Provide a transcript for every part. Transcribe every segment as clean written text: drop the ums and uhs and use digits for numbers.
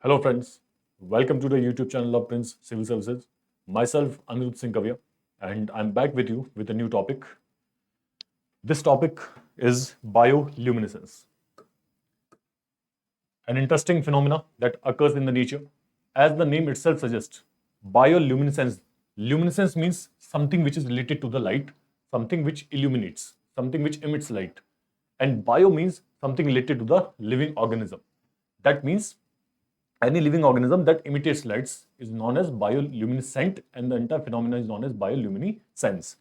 Hello, friends. Welcome to the YouTube channel of Prince Civil Services. Myself, Anirudh Singh Kavya, and I'm back with you with a new topic. This topic is bioluminescence, an interesting phenomena that occurs in the nature. As the name itself suggests, bioluminescence. Luminescence means something which is related to the light, something which illuminates, something which emits light. And bio means something related to the living organism. That means any living organism that imitates lights is known as bioluminescent, and the entire phenomenon is known as bioluminescence.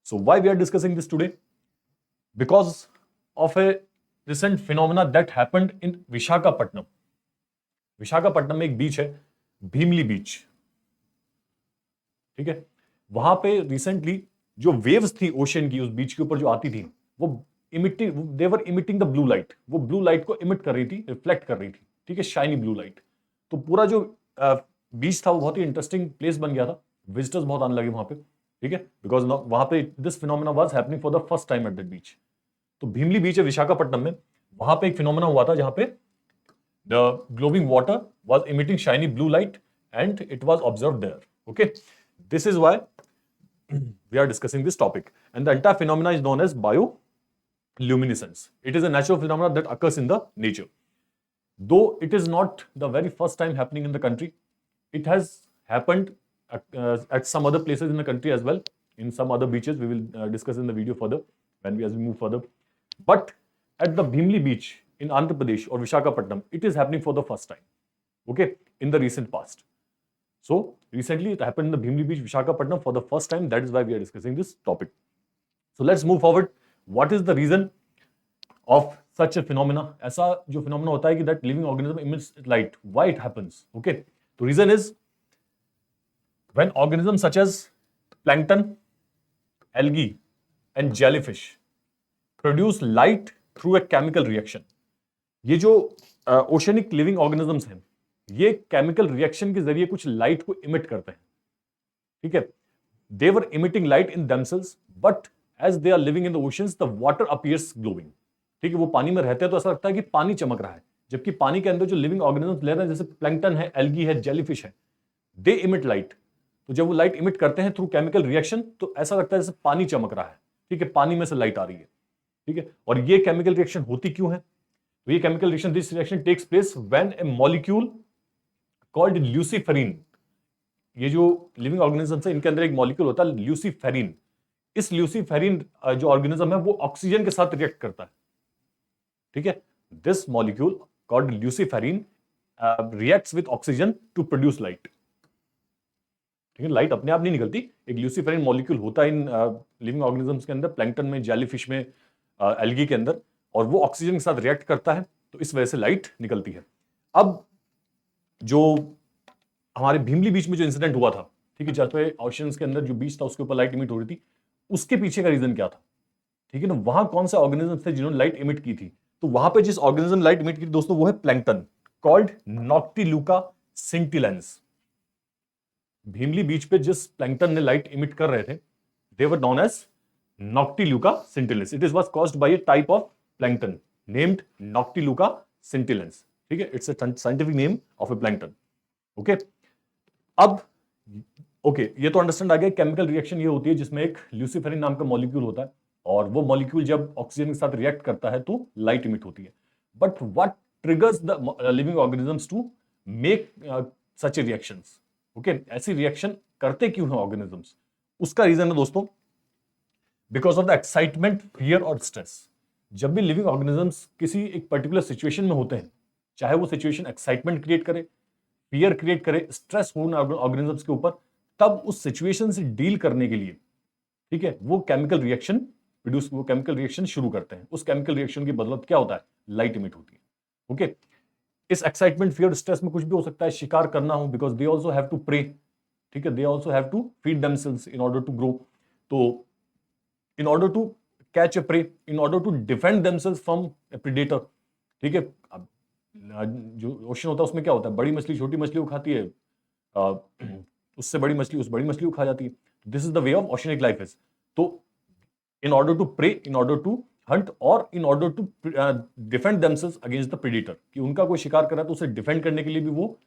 So why we are discussing this today? Because of a recent phenomena that happened in Vishakhapatnam. Visakhapatnam में एक बीच है, भीमली बीच. ठीक है, वहां पे recently जो waves थी ocean की उस बीच के ऊपर जो आती थी, वो देवर इमिटिंग द ब्लू लाइट. वो ब्लू लाइट को इमिट कर रही थी, रिफ्लेक्ट कर रही थी. ठीक है, शाइनी ब्लू लाइट. तो पूरा जो बीच था वो बहुत ही इंटरेस्टिंग प्लेस बन गया था. विजिटर्स बहुत आने लगे वहां पे. ठीक है, बिकॉज वहां पे this phenomena was happening for the first time at that beach. तो भीमली बीच है विशाखापट्टनम में. वहां पे एक फिनोमेना हुआ था जहां पे the glowing water was emitting shiny blue light and it was observed there. Okay, this is why we are discussing this topic, and the entire phenomena is known as bioluminescence. It is a natural phenomena that occurs in the nature. Though it is not the very first time happening in the country, it has happened at some other places in the country as well, in some other beaches. We will discuss in the video further as we move further. But at the Bhimli beach in Andhra Pradesh or Vishakhapatnam, it is happening for the first time. Okay, in the recent past. So recently it happened in the Bhimli beach, Vishakhapatnam for the first time. That is why we are discussing this topic. So let's move forward. What is the reason of such a phenomena? ऐसा जो phenomena होता है कि that living organism emits light. Why it happens? Okay. The reason is when organisms such as plankton, algae, and jellyfish produce light through a chemical reaction. ये जो oceanic living organisms हैं, ये chemical reaction के जरिए कुछ light को emit करते हैं. ठीक है, they were emitting light in themselves, but as they are living in the oceans the water appears glowing. ठीक है, वो पानी में रहते हैं तो ऐसा लगता है कि पानी चमक रहा है, जबकि पानी के अंदर जो लिविंग ऑर्गेनिजम्स ले रहे हैं, जैसे प्लैंकटन है, एल्गी है, जेलीफिश है, दे इमिट लाइट. तो जब वो लाइट इमिट करते हैं थ्रू केमिकल रिएक्शन, तो ऐसा लगता है जैसे पानी चमक रहा है. ठीक है, पानी में से लाइट आ रही है. ठीक है, और ये केमिकल रिएक्शन होती क्यों है? तो ये chemical reaction, this reaction takes place when a molecule called luciferin. ये जो लिविंग ऑर्गेनिज्म है इनके अंदर एक मॉलिक्यूल होता है ल्यूसीफेरिन. इस ल्यूसीफेरिन जो ऑर्गेनिज्म है वो ऑक्सीजन के साथ रिएक्ट करता है. ठीक है, this molecule called luciferin reacts with oxygen to produce light. ठीक है, लाइट अपने आप नहीं निकलती, एक ल्यूसीफेरिन मॉलिक्यूल होता है इन लिविंग ऑर्गेनिजम्स के अंदर, प्लैंकटन में, जेलीफिश में, एल्गी के अंदर, और वो ऑक्सीजन के साथ रिएक्ट करता है, तो इस वजह से लाइट निकलती है. अब जो हमारे भीमली बीच में जो इंसिडेंट हुआ था, ठीक है, जहां पे ओशंस के अंदर जो बीच था उसके ऊपर लाइट इमिट हो रही थी, उसके पीछे का रीजन क्या था? ठीक है ना, वहां कौन से ऑर्गेनिज्म थे जिन्होंने लाइट इमिट की थी? तो वहां पे जिस ऑर्गेनिज्म लाइट इमिट की थी दोस्तों, वो है plankton, called noctiluca scintillans. Bheemili beach पे जिस प्लैंकटन ने लाइट इमिट कर रहे थे, they were known as noctiluca scintillans. It is was caused by a type of plankton named noctiluca scintillans. ठीक है, it's a scientific name of a plankton. Okay, अब okay, ये तो अंडरस्टैंड आ गया. केमिकल रिएक्शन ये होती है जिसमें एक ल्यूसीफेरिन नाम का मॉलिक्यूल होता है, और वो मॉलिक्यूल जब ऑक्सीजन के साथ रिएक्ट करता है तो लाइट इमिट होती है. But what triggers the living organisms to make such reactions? Okay, ऐसी रिएक्शन करते क्यों हैं ऑर्गेनिजम्स? उसका रीजन है दोस्तों, because of the excitement, fear और स्ट्रेस. जब भी लिविंग ऑर्गेनिजम्स किसी एक पर्टिकुलर सिचुएशन में होते हैं, चाहे वो सिचुएशन एक्साइटमेंट क्रिएट करे, फियर क्रिएट करे, स्ट्रेस हो ऑर्गेनिजम्स के ऊपर, तब उस सिचुएशन से डील करने के लिए, ठीक है, वो केमिकल रिएक्शन शुरू करते हैं. उस केमिकल रिएक्शन की बदौलत क्या होता है? लाइट इमिट होती है. ओके, इस एक्साइटमेंट, फियर, स्ट्रेस में कुछ भी हो सकता है. शिकार करना हो, because they also have to prey. ठीक है, they also have to feed themselves in order to grow. तो in order to catch a prey, in order to defend themselves from a predator. ठीक है, जो ओशन होता है उसमें क्या होता है? बड़ी मछली छोटी मछली को खाती है, उससे बड़ी मछली उस बड़ी मछली को खा जाती है. This is the way of oceanic life is. तो in order to prey, in order to hunt और in order to defend themselves against the predator, कि उनका कोई शिकार कर रहा है तो उसे डिफेंड करने के लिए भी वो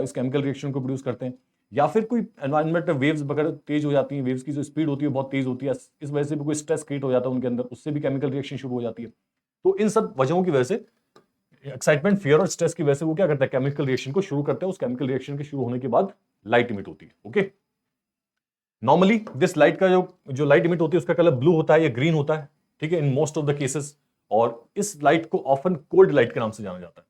इस केमिकल रिएक्शन को प्रोड्यूस करते हैं। या फिर कोई एनवायरमेंट में वेव्स वगैरह तेज हो जाती हैं, वेव्स की जो स्पीड होती है बहुत तेज होती है, इस वजह से भी कोई स्ट्रेस क्रिएट हो जाता है उनके अंदर, उससे भी केमिकल रिएक्शन शुरू हो जाती है। तो इन सब वजहों की वजह से, एक्साइटमेंट, फियर और स्ट्रेस की वजह से वो क्या करता है, केमिकल रिएक्शन को शुरू करते हैं। उस केमिकल रिएक्शन के शुरू होने के बाद लाइट इमिट होती है। ओके, नॉर्मली दिस लाइट का जो लाइट इमिट होती है उसका कलर ब्लू होता है या ग्रीन होता है, ठीक है, in most of the cases. और इस लाइट को ऑफन कोल्ड लाइट के नाम से जाना जाता है,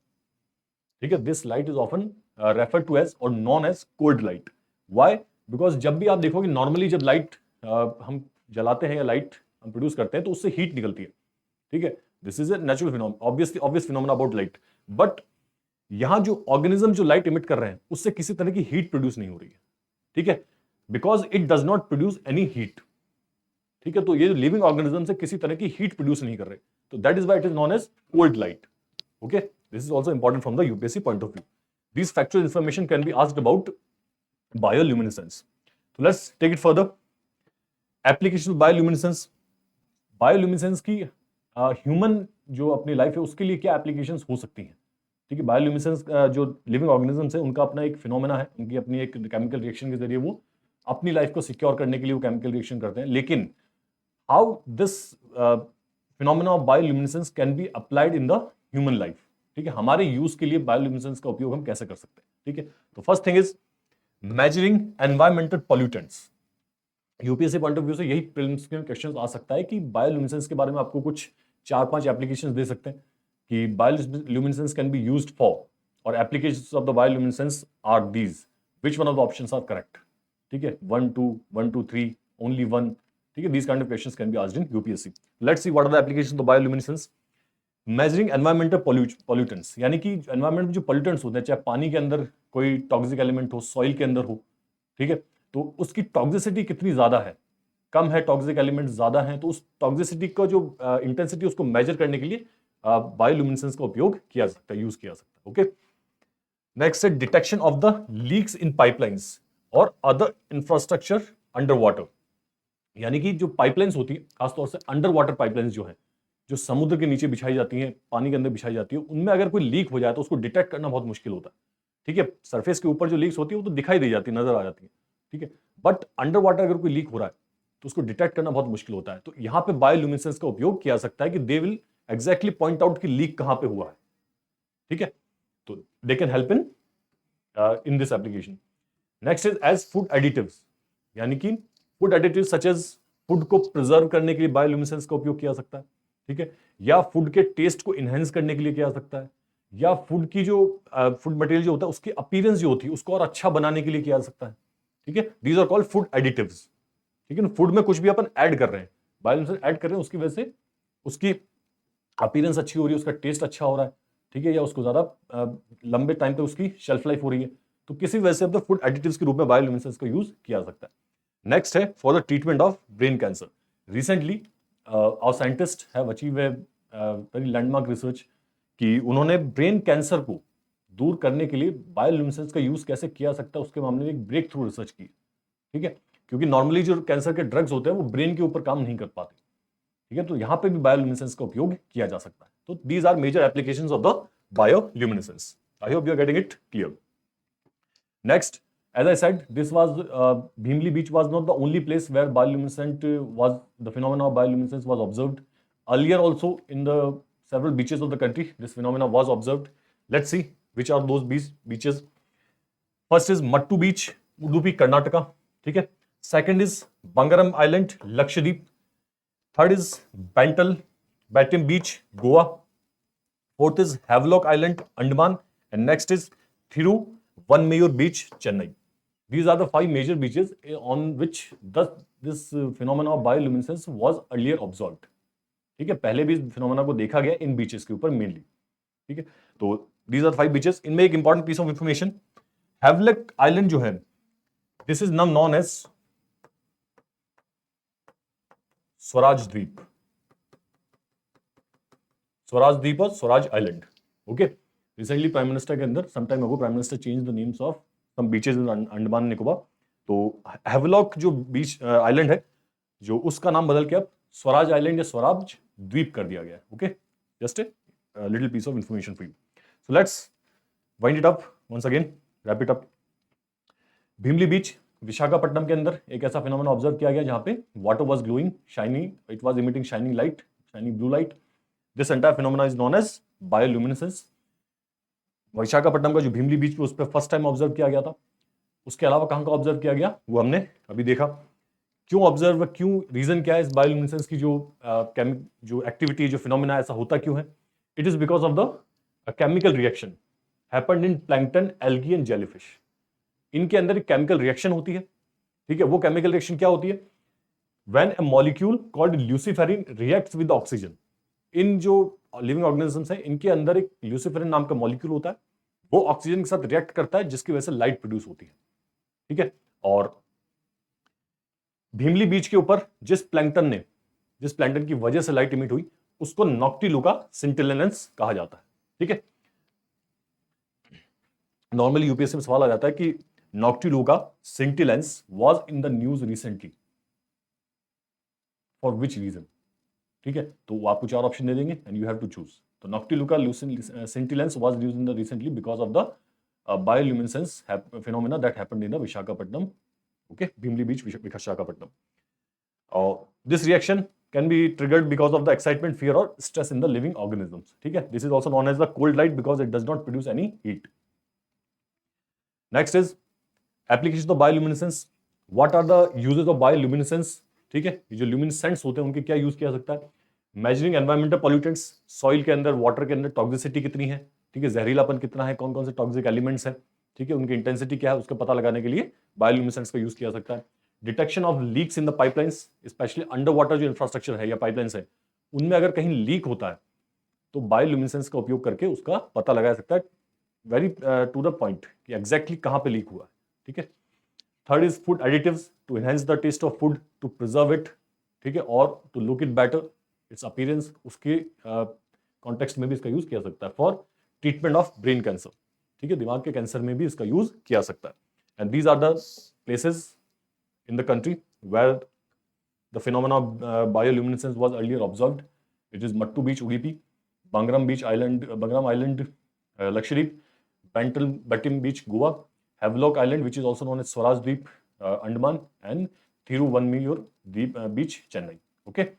ठीक है। This light is often refer to as और known as cold light. Why? Because जब भी आप देखोगे नॉर्मली जब लाइट हम जलाते हैं या लाइट हम प्रोड्यूस करते हैं तो उससे हीट निकलती है, ठीक है। This is a natural phenomena, obvious phenomena about light. But यहां जो ऑर्गेनिज्म जो लाइट इमिट कर रहे हैं उससे किसी तरह की हीट प्रोड्यूस नहीं हो रही है, ठीक है, because it does not produce any heat, ठीक है। तो ये जो लिविंग ऑर्गेनिज्म से किसी तरह की हीट प्रोड्यूस नहीं कर रहे, तो that is why it is known as cold light. Okay, this is also important from the UPSC point of view. These factual information can be asked about bioluminescence. So let's take it further. Application of bioluminescence. Bioluminescence की human जो अपनी life है उसके लिए क्या applications हो सकती हैं, ठीक है। बायोल्यूमिनेसेंस जो लिविंग ऑर्गेनिजम्स है उनका अपना एक फिनोमेना है, उनकी अपनी एक केमिकल रिएक्शन के जरिए वो अपनी लाइफ को सिक्योर करने के लिए वो केमिकल रिएक्शन करते हैं। लेकिन how this phenomena of bioluminescence can be applied in the human life, ठीक है, हमारे यूज के लिए बायोल्यूमिनेसेंस का उपयोग हम कैसे कर सकते हैं, ठीक है। तो first thing is measuring environmental pollutants. UPSC point of view से यही प्रीलिम्स में क्वेश्चन आ सकता है कि बायोल्यूमिनेसेंस के बारे में आपको कुछ 4-5 एप्लीकेशंस दे सकते हैं कि bioluminescence can be used for, और applications of the bioluminescence are these, which one of the options are correct, ठीक है, 1 2 1 2 3 ओनली 1, ठीक है। These kind of questions can be asked in UPSC. Let's see what are the applications of bioluminescence. Measuring environmental pollutants, यानी कि environment में जो pollutants होते हैं, चाहे पानी के अंदर कोई टॉक्सिक एलिमेंट हो, सॉइल के अंदर हो, ठीक है, तो उसकी टॉक्सिसिटी कितनी ज्यादा है, कम है, टॉक्सिक एलिमेंट ज्यादा है, तो उस टॉक्सिसिटी का जो इंटेंसिटी उसको मेजर करने के लिए बायोल्यूमिनेसेंस का उपयोग किया जा सकता है, यूज किया जा सकता है। ओके, नेक्स्ट है detection of the leaks in pipelines और अदर इंफ्रास्ट्रक्चर अंडर वाटर, यानी कि जो पाइपलाइंस होती है, खासतौर से अंडर वाटर पाइपलाइंस जो है, जो समुद्र के नीचे बिछाई जाती हैं, पानी के अंदर बिछाई जाती है, उनमें अगर कोई लीक हो जाए तो उसको डिटेक्ट करना बहुत मुश्किल होता है, ठीक है। सरफेस के ऊपर जो लीक्स होती है वो तो दिखाई दे जाती है, नजर आ जाती है, ठीक है, बट अंडर वाटर अगर कोई लीक हो रहा है तो उसको डिटेक्ट करना बहुत मुश्किल होता है। तो यहां पे बायोल्यूमिनेसेंस का उपयोग किया जा सकता है कि they will exactly point out कि लीक कहां पे हुआ है, ठीक है। तो they can help in this application. Next is as food additives, यानी कि food additives such as, food को प्रिजर्व करने के लिए बायोल्यूमिनेसेंस का उपयोग किया जा सकता है, ठीक है, या फूड के टेस्ट को इनहेंस करने के लिए किया जा सकता है, या फूड की जो फूड मटेरियल जो होता है उसकी अपीयरेंस जो होती है उसको और अच्छा बनाने के लिए किया जा सकता है, ठीक है। These are called food additives, ठीक है। फूड में कुछ भी अपन ऐड कर रहे हैं, बायोल्यूमिनेसेंस ऐड कर रहे हैं, उसकी वजह से उसकी अपीयरेंस अच्छी हो रही है, उसका टेस्ट अच्छा हो रहा है, ठीक है, या उसको ज्यादा लंबे टाइम तक उसकी शेल्फ लाइफ हो रही है, तो किसी वजह से फूड एडिटिव्स के रूप में बायोल्यूमिनेसेंस का यूज किया जा सकता है। नेक्स्ट है for the treatment of brain cancer. Recently our scientist have achieve a very landmark research कि उन्होंने ब्रेन कैंसर को दूर करने के लिए बायोल्यूमिनेसेंस का यूज कैसे किया जा सकता है उसके मामले में एक ब्रेक थ्रू रिसर्च की, ठीक है, क्योंकि नॉर्मली जो कैंसर के ड्रग्स होते हैं वो ब्रेन के ऊपर काम नहीं कर पाते, ठीक है, तो यहां पे भी बायोल्यूमिनेसेंस का उपयोग किया जा सकता है। तो these are major applications of the bioluminescence. I hope you are getting it clear. Next, as I said, this was Bhimli Beach was not the only place where bioluminescent was the phenomena of bioluminescence was observed. Earlier, also in the several beaches of the country, this phenomena was observed. Let's see which are those beaches. First is Mattu Beach, Udupi, Karnataka. ठीक है. Second is Bangaram Island, Lakshadweep. Third is Bantam Beach, Goa. Fourth is Havelock Island, Andaman. And next is Thiru One Mayor Beach, Chennai. These are the 5 major beaches on which this phenomena of bioluminescence was earlier observed. ठीक है, पहले भी phenomena को देखा गया इन beaches के ऊपर mainly, ठीक है। तो these are 5 बीचेस। इनमें एक important piece of information, Havelock island जो है, this is now known as Swaraj Dweep, Swaraj Dweep और Swaraj island, okay. Recently prime minister के अंदर some time ago prime minister change the names of some beaches in Andaman Nicobar. तो Havelock जो बीच island है, जो उसका नाम बदल के अब स्वराज आइलैंड या स्वराज द्वीप कर दिया गया है. Okay, just a little piece of information for you. So let's wind it up once again, wrap it up. Bheemili beach Visakhapatnam के अंदर एक ऐसा फिनोमेना ऑब्जर्व किया गया जहां पे water was glowing shiny, it was emitting shining light, shiny blue light. This entire phenomena is known as bioluminescence. Visakhapatnam का जो भीमली बीच पे उस पर फर्स्ट टाइम ऑब्जर्व किया गया था. उसके अलावा कहां का ऑब्जर्व किया गया वो हमने अभी देखा. क्यों ऑब्जर्व, क्यों, रीजन क्या है इस बायोल्यूमिनेसेंस की जो एक्टिविटी, जो फिनोमेना ऐसा होता क्यों है? It is because of the chemical reaction happened in plankton, algae and jellyfish. इनके अंदर एक केमिकल रिएक्शन होती है. ठीक है, वो केमिकल रिएक्शन क्या होती है? When a molecule called luciferin reacts with oxygen. In जो लिविंग ऑर्गेनिजम्स हैं इनके अंदर एक ल्यूसीफेरिन नाम का मॉलिक्यूल होता है, वो ऑक्सीजन के साथ रिएक्ट करता है जिसकी वजह से लाइट प्रोड्यूस होती है. ठीक है, और भीमली बीच के ऊपर जिस प्लैंकटन की वजह से लाइट इमिट हुई उसको नॉक्टिलुका सिंटिलेंस कहा जाता है. ठीक है, नॉर्मली यूपीएससी में सवाल आ जाता है कि Noctiluca scintillans was in the news recently, for which reason. ठीक है, तो वो आपको 4 ऑप्शन दे देंगे and you have to choose. तो Noctiluca scintillans was news in the recently because of the bioluminescence phenomena that happened in the Visakhapatnam. Okay, Bhimli Beach, Visakhapatnam. This reaction can be triggered because of the excitement, fear or stress in the living organisms. ठीक है, this is also known as the cold light because it does not produce any heat. Next is applications of bioluminescence. What are the uses of bioluminescence? ठीक है, ये जो luminescents होते हैं उनके क्या यूज किया जा सकता है? मेजरिंग एनवायरमेंटल पॉल्यूटेंट्स, सॉइल के अंदर, वाटर के अंदर टॉक्सिसिटी कितनी है, ठीक है, जहरीलापन कितना है, कौन कौन से टॉक्सिक एलिमेंट्स हैं, ठीक है, उनकी इंटेंसिटी क्या है, उसका पता लगाने के लिए बायोल्यूमिनेसेंस का यूज किया जा सकता है. Detection of leaks in the pipelines, specially under water जो इंफ्रास्ट्रक्चर है या पाइपलाइंस है उनमें अगर कहीं लीक होता है तो बायोल्यूमिनेसेंस का उपयोग करके उसका पता लगाया सकता है, वेरी टू द पॉइंट कि एग्जैक्टली कहां पे लीक हुआ है. ठीक है. Third is food additives to enhance the taste of food, to preserve it, ठीक है, और to look it better, its appearance, उसके कॉन्टेक्स्ट में भी इसका यूज किया सकता है. For treatment of brain cancer, ठीक है, दिमाग के कैंसर में भी इसका यूज किया सकता है. And these are the places in the country where the phenomena of bioluminescence was earlier observed. It is Mattu Beach, Udupi, Bangram Island, Lakshadweep, Bantam Beach, Goa, Havelock Island, which is also known as Swaraj Dweep, Andaman, and Thiruvanmiyur Beach, Chennai. Okay,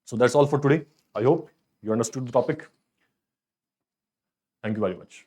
so that's all for today. I hope you understood the topic. Thank you very much.